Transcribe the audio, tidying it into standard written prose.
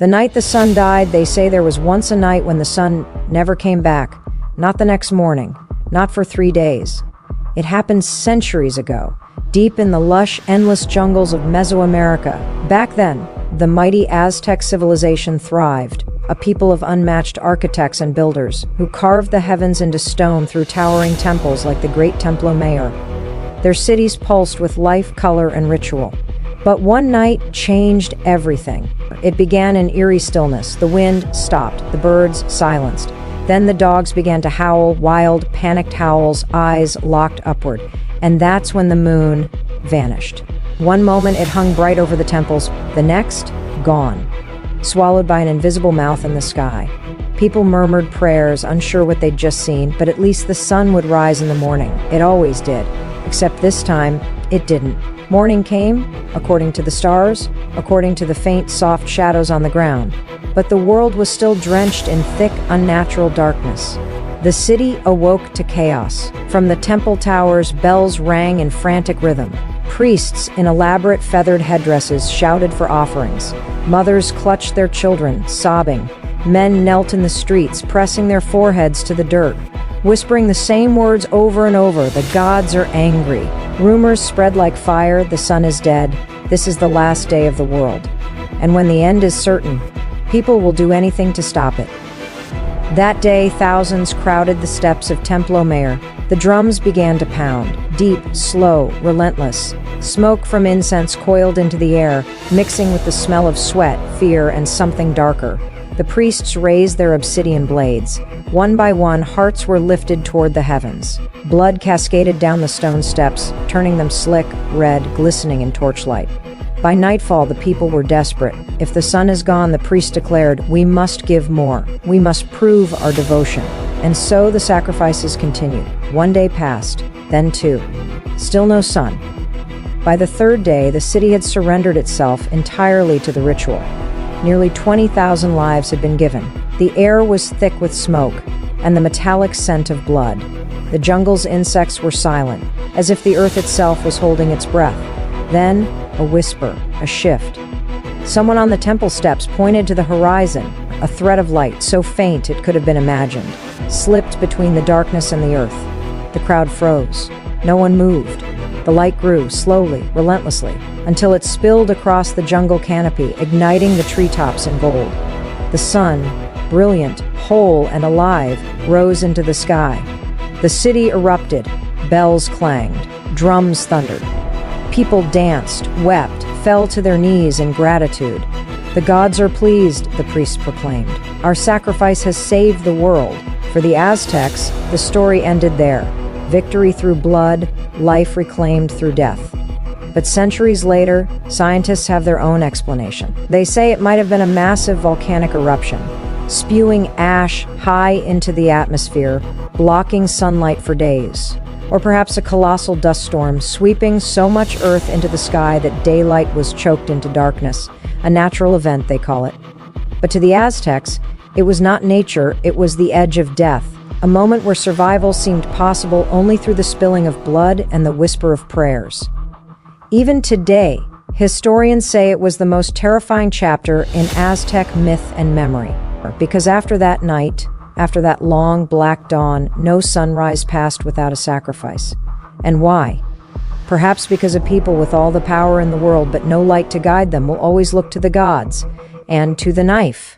The night the sun died, they say there was once a night when the sun never came back. Not the next morning, not for 3 days. It happened centuries ago, deep in the lush, endless jungles of Mesoamerica. Back then, the mighty Aztec civilization thrived, a people of unmatched architects and builders who carved the heavens into stone through towering temples like the great Templo Mayor. Their cities pulsed with life, color, and ritual. But one night changed everything. It began in eerie stillness. The wind stopped, the birds silenced. Then the dogs began to howl, wild, panicked howls, eyes locked upward. And that's when the moon vanished. One moment it hung bright over the temples, the next, gone, swallowed by an invisible mouth in the sky. People murmured prayers, unsure what they'd just seen, but at least the sun would rise in the morning. It always did. Except this time, it didn't. Morning came, according to the stars, according to the faint, soft shadows on the ground. But the world was still drenched in thick, unnatural darkness. The city awoke to chaos. From the temple towers, bells rang in frantic rhythm. Priests in elaborate feathered headdresses shouted for offerings. Mothers clutched their children, sobbing. Men knelt in the streets, pressing their foreheads to the dirt, whispering the same words over and over, "The gods are angry." Rumors spread like fire, "The sun is dead. This is the last day of the world." And when the end is certain, people will do anything to stop it. That day, thousands crowded the steps of Templo Mayor. The drums began to pound, deep, slow, relentless. Smoke from incense coiled into the air, mixing with the smell of sweat, fear, and something darker. The priests raised their obsidian blades. One by one, hearts were lifted toward the heavens. Blood cascaded down the stone steps, turning them slick, red, glistening in torchlight. By nightfall, the people were desperate. If the sun is gone, the priest declared, "We must give more. We must prove our devotion." And so the sacrifices continued. One day passed, then two. Still no sun. By the third day, the city had surrendered itself entirely to the ritual. Nearly 20,000 lives had been given. The air was thick with smoke and the metallic scent of blood. The jungle's insects were silent, as if the earth itself was holding its breath. Then, a whisper, a shift. Someone on the temple steps pointed to the horizon. A thread of light, so faint it could have been imagined, slipped between the darkness and the earth. The crowd froze. No one moved. The light grew, slowly, relentlessly, until it spilled across the jungle canopy, igniting the treetops in gold. The sun, brilliant, whole, and alive, rose into the sky. The city erupted. Bells clanged. Drums thundered. People danced, wept, fell to their knees in gratitude. "The gods are pleased," the priest proclaimed. "Our sacrifice has saved the world." For the Aztecs, the story ended there. Victory through blood, life reclaimed through death. But centuries later, scientists have their own explanation. They say it might have been a massive volcanic eruption, spewing ash high into the atmosphere, blocking sunlight for days. Or perhaps a colossal dust storm sweeping so much earth into the sky that daylight was choked into darkness. A natural event, they call it. But to the Aztecs, it was not nature, it was the edge of death. A moment where survival seemed possible only through the spilling of blood and the whisper of prayers. Even today, historians say it was the most terrifying chapter in Aztec myth and memory. Because after that night, after that long black dawn, no sunrise passed without a sacrifice. And why? Perhaps because a people with all the power in the world but no light to guide them will always look to the gods and to the knife.